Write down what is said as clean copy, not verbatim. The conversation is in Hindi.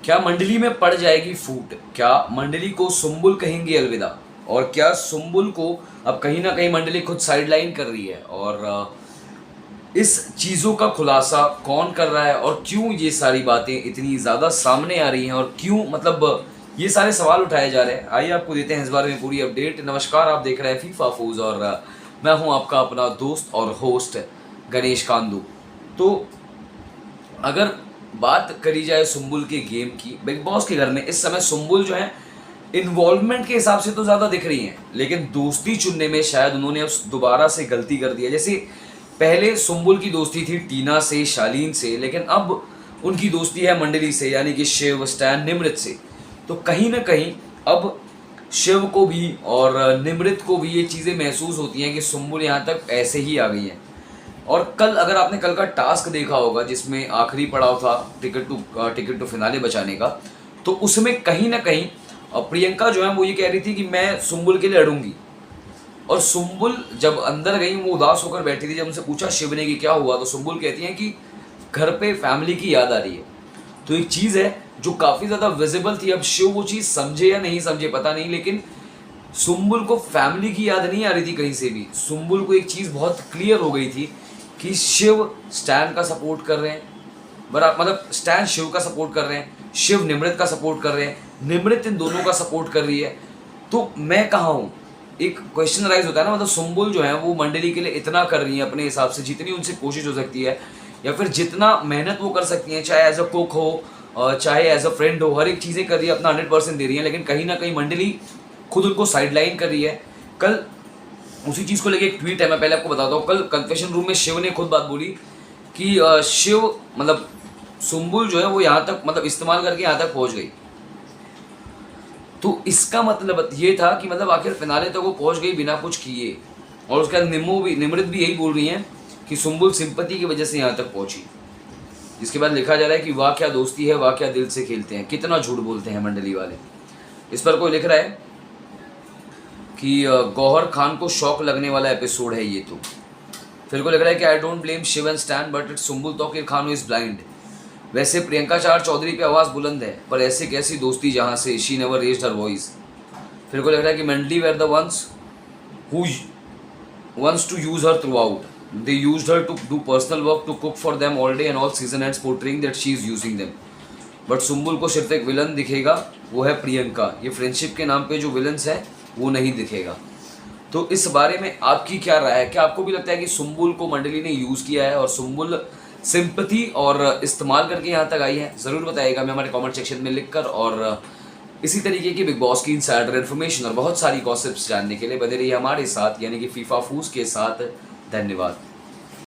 क्या मंडली में पड़ जाएगी फूट? क्या मंडली को सुम्बुल कहेंगे अलविदा? और क्या सुम्बुल को अब कहीं ना कहीं मंडली खुद साइडलाइन कर रही है? और इस चीज़ों का खुलासा कौन कर रहा है और क्यों ये सारी बातें इतनी ज़्यादा सामने आ रही हैं और क्यों मतलब ये सारे सवाल उठाए जा रहे हैं? आइए आपको देते हैं इस बारे में पूरी अपडेट। नमस्कार, आप देख रहे हैं फीफा फूज और मैं हूं आपका अपना दोस्त और होस्ट गणेश कांदू। तो अगर बात करी जाए सुम्बुल के गेम की, बिग बॉस के घर में इस समय सुम्बुल जो है इन्वॉल्वमेंट के हिसाब से तो ज़्यादा दिख रही हैं, लेकिन दोस्ती चुनने में शायद उन्होंने अब दोबारा से गलती कर दी है। जैसे पहले सुम्बुल की दोस्ती थी टीना से, शालीन से, लेकिन अब उनकी दोस्ती है मंडली से, यानी कि शिव, स्टैन, निमृत से। तो कहीं ना कहीं अब शिव को भी और निमृत को भी ये चीज़ें महसूस होती हैं कि सुम्बुल यहाँ तक ऐसे ही आ गई हैं। और कल अगर आपने कल का टास्क देखा होगा जिसमें आखिरी पड़ाव था टिकट टू फिनाले बचाने का, तो उसमें कहीं ना कहीं प्रियंका जो है वो ये कह रही थी कि मैं सुम्बुल के लिए लड़ूंगी। और सुम्बुल जब अंदर गई वो उदास होकर बैठी थी। जब उनसे पूछा शिव ने कि क्या हुआ, तो सुम्बुल कहती हैं कि घर पे फैमिली की याद आ रही है। तो एक चीज़ है जो काफ़ी ज़्यादा विजिबल थी। अब शिव वो चीज़ समझे या नहीं समझे पता नहीं, लेकिन सुम्बुल को फैमिली की याद नहीं आ रही थी कहीं से भी। सुम्बुल को एक चीज़ बहुत क्लियर हो गई थी कि शिव स्टैन का सपोर्ट कर रहे हैं, बराबर, मतलब स्टैन शिव का सपोर्ट कर रहे हैं, शिव निमृत का सपोर्ट कर रहे हैं, निमृत इन दोनों का सपोर्ट कर रही है। तो मैं कहाँ हूँ? एक क्वेश्चन राइज होता है ना। मतलब सुम्बुल जो है वो मंडली के लिए इतना कर रही है अपने हिसाब से, जितनी उनसे कोशिश हो सकती है या फिर जितना मेहनत वो कर सकती हैं, चाहे एज अ कुक हो चाहे एज अ फ्रेंड हो, हर एक चीज़ें कर रही है, अपना 100% दे रही है, लेकिन कहीं ना कहीं मंडली खुद उनको साइडलाइन कर रही है। कल उसी चीज़ को लेके एक ट्वीट है, मैं पहले आपको बताता हूँ। कल कन्फेशन रूम में शिव ने खुद बात बोली कि शिव मतलब सुम्बुल जो है वो यहाँ तक मतलब इस्तेमाल करके यहाँ तक पहुँच गई। तो इसका मतलब ये था कि मतलब आखिर फिनाले तक वो पहुँच गई बिना कुछ किए। और उसके बाद निमृत भी यही बोल रही हैं कि सुम्बुल सिंपैथी की वजह से यहाँ तक पहुँची। जिसके बाद लिखा जा रहा है कि वाह क्या दोस्ती है, वाह क्या दिल से खेलते हैं, कितना झूठ बोलते हैं मंडली वाले। इस पर कोई लिख रहा है कि गौहर खान को शौक लगने वाला एपिसोड है ये। तो फिर को लग रहा है कि I don't blame Shiv and Stan but it's Sumbul Tauqeer Khan is blind. वैसे प्रियंका चार चौधरी पे आवाज़ बुलंद है, पर ऐसे कैसी दोस्ती जहाँ से she never raised her voice. फिर को लग रहा है कि mentally were the ones who wants to use her throughout, they used her to do personal work to cook for them all day and all season ends portraying that she is using them. But Sumbul को सिर्फ एक विलन दिखेगा, वो है प्रियंका। ये फ्रेंडशिप के नाम पे जो विलन्स है वो नहीं दिखेगा। तो इस बारे में आपकी क्या राय है? क्या आपको भी लगता है कि सुम्बुल को मंडली ने यूज़ किया है और सुम्बुल सिंपैथी और इस्तेमाल करके यहाँ तक आई है? ज़रूर बताइएगा मैं हमारे कमेंट सेक्शन में लिखकर। और इसी तरीके की बिग बॉस की इनसाइडर इन्फॉर्मेशन और बहुत सारी गॉसिप्स जानने के लिए बने रहिए हमारे साथ, यानी कि फीफा फूज के साथ। धन्यवाद।